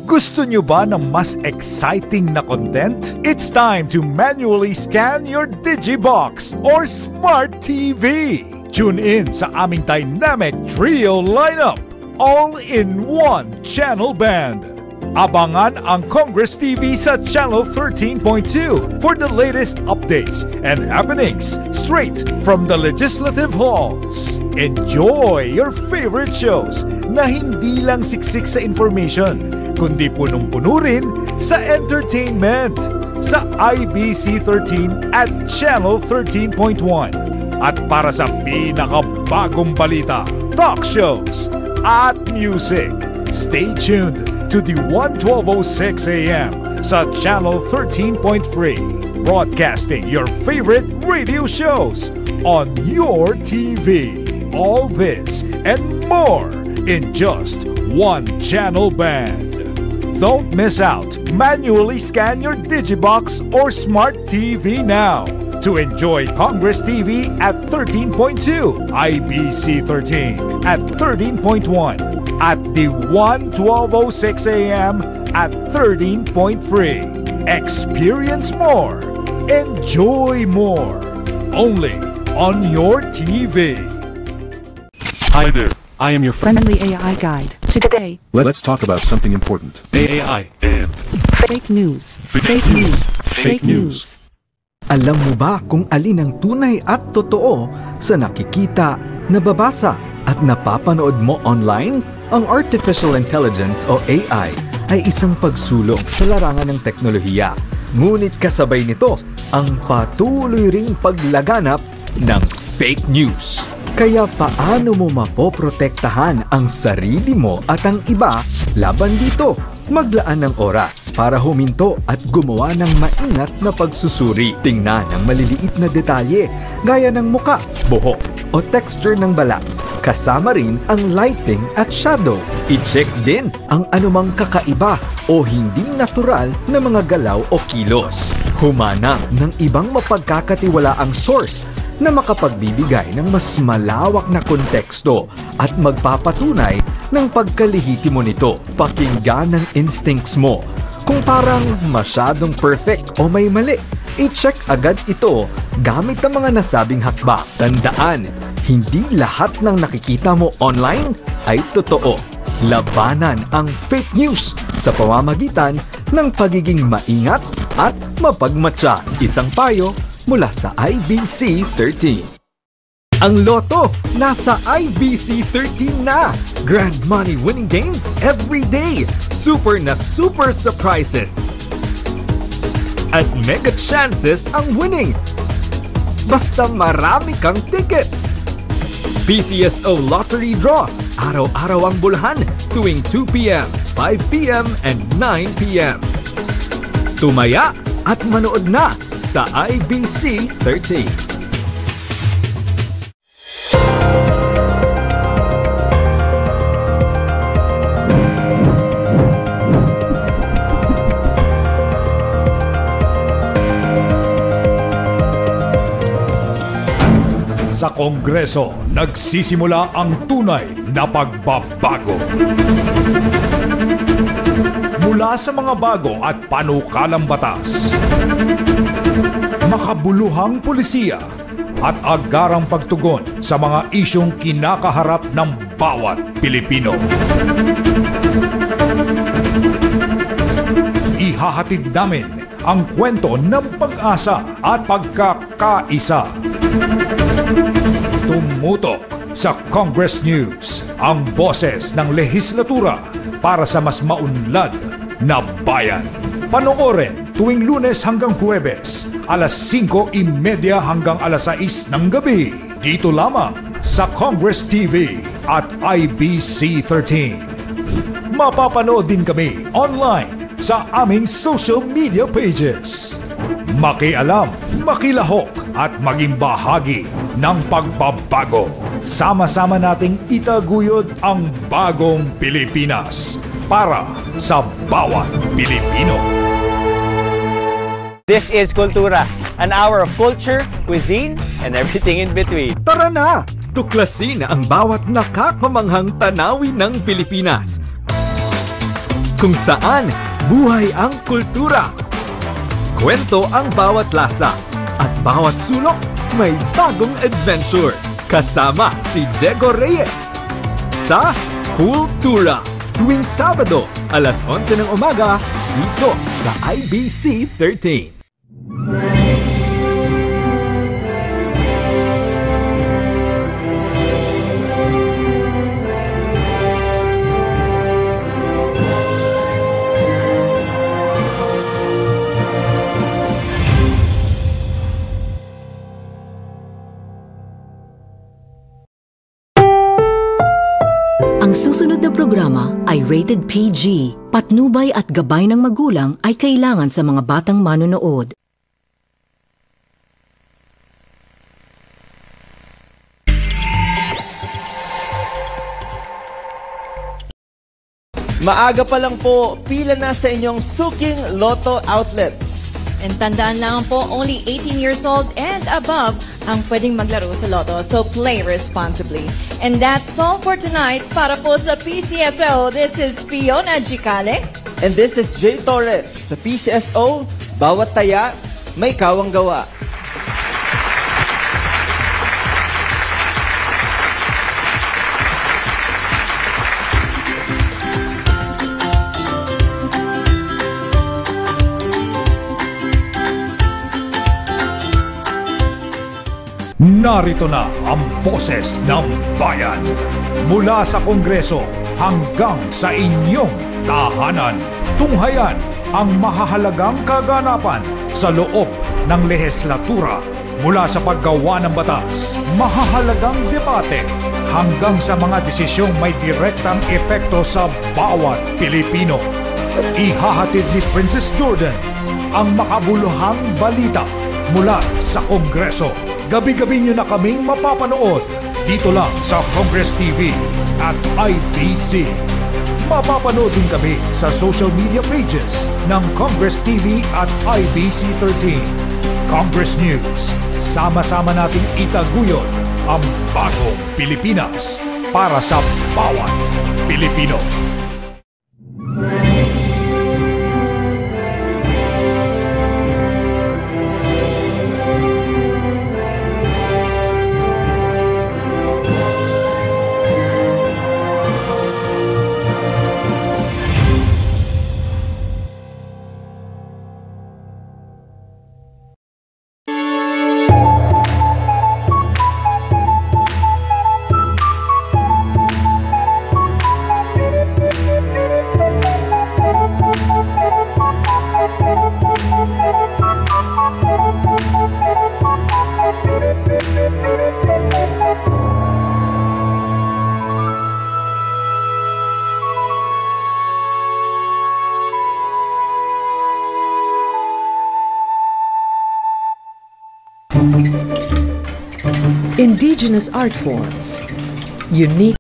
Gusto nyo ba ng mas exciting na content? It's time to manually scan your Digibox or Smart TV. Tune in sa aming dynamic trio lineup, all in one channel band. Abangan ang Congress TV sa Channel 13.2 for the latest updates and happenings straight from the legislative halls. Enjoy your favorite shows na hindi lang siksik sa information, kundi punong-puno rin sa entertainment sa IBC 13 at Channel 13.1. At para sa pinakabagong balita, talk shows at music, stay tuned to the 12:06 a.m. sa Channel 13.3, broadcasting your favorite radio shows on your TV. All this and more in just one channel band. Don't miss out. Manually scan your Digibox or Smart TV now to enjoy Congress TV at 13.2, IBC 13 at 13.1, at the 12:06 a.m. at 13.3. Experience more. Enjoy more. Only on your TV. Hi there, I am your friendly AI guide. Today, let's talk about something important. AI and fake news. Fake news. Fake news. Alam mo ba kung alin ang tunay at totoo sa nakikita, nababasa at napapanood mo online? Ang Artificial Intelligence o AI ay isang pagsulong sa larangan ng teknolohiya. Ngunit kasabay nito ang patuloy ring paglaganap ng fake news. Kaya paano mo mapoprotektahan ang sarili mo at ang iba laban dito? Maglaan ng oras para huminto at gumawa ng maingat na pagsusuri. Tingnan ang maliliit na detalye gaya ng muka, buhok o texture ng balat. Kasama rin ang lighting at shadow. I-check din ang anumang kakaiba o hindi natural na mga galaw o kilos. Humanap ng ibang mapagkakatiwalaang source na makapagbibigay ng mas malawak na konteksto at magpapatunay ng pagkalihitimo nito. Pakinggan ang instincts mo. Kung parang masyadong perfect o may mali, i-check agad ito gamit ang mga nasabing hakbang. Tandaan, hindi lahat ng nakikita mo online ay totoo. Labanan ang fake news sa pamamagitan ng pagiging maingat at mapagmatsa. Isang payo mula sa IBC 13. Ang Lotto nasa IBC 13 na! Grand money winning games every day! Super na super surprises! At mega chances ang winning! Basta marami kang tickets! PCSO Lottery Draw! Araw-araw ang bulahan tuwing 2 p.m., 5 p.m. and 9 p.m. Tumaya at manood na sa IBC 13. Sa Kongreso, nagsisimula ang tunay na pagbabago. Mula sa mga bago at panukalang batas, makabuluhang pulisiya at agarang pagtugon sa mga isyong kinakaharap ng bawat Pilipino. Ihahatid namin ang kwento ng pag-asa at pagkakaisa. Tumutok sa Congress News, ang boses ng lehislatura para sa mas maunlad na bayan. Panoorin tuwing Lunes hanggang Huwebes, alas 5:30 hanggang alas 6 ng gabi. Dito lamang sa Congress TV at IBC 13. Mapapanood din kami online sa aming social media pages. Makialam, makilahok at maging bahagi ng pagbabago. Sama-sama nating itaguyod ang bagong Pilipinas para sa bawat Pilipino. This is Kultura, an hour of culture, cuisine, and everything in between. Tara na! Tuklasin ang bawat nakakamanghang tanawin ng Pilipinas. kung saan buhay ang kultura. Kwento ang bawat lasa at bawat sulok may bagong adventure. Kasama si Diego Reyes sa Kultura. Tuwing Sabado, alas 11 ng umaga, dito sa IBC 13. Ang susunod na programa ay rated PG. Patnubay at gabay ng magulang ay kailangan sa mga batang manonood. Maaga pa lang po, pila na sa inyong Suking Lotto outlets. And tandaan lang po, only 18 years old and above ang pwedeng maglaro sa Lotto. So play responsibly. And that's all for tonight. Para po sa PCSO, this is Fiona Gicale. And this is Jay Torres. Sa PCSO, bawat taya, may kawang gawa. Narito na ang boses ng bayan. Mula sa Kongreso hanggang sa inyong tahanan. Tunghayan ang mahahalagang kaganapan sa loob ng lehislatura. Mula sa paggawa ng batas, mahahalagang debate, hanggang sa mga desisyong may direktang epekto sa bawat Pilipino. Ihahatid ni Princess Jordan ang makabuluhang balita mula sa Kongreso. Gabi-gabi nyo na kaming mapapanood dito lang sa Congress TV at IBC. Mapapanood din kami sa social media pages ng Congress TV at IBC 13. Congress News. Sama-sama nating itaguyod ang bagong Pilipinas para sa bawat Pilipino. Indigenous art forms, unique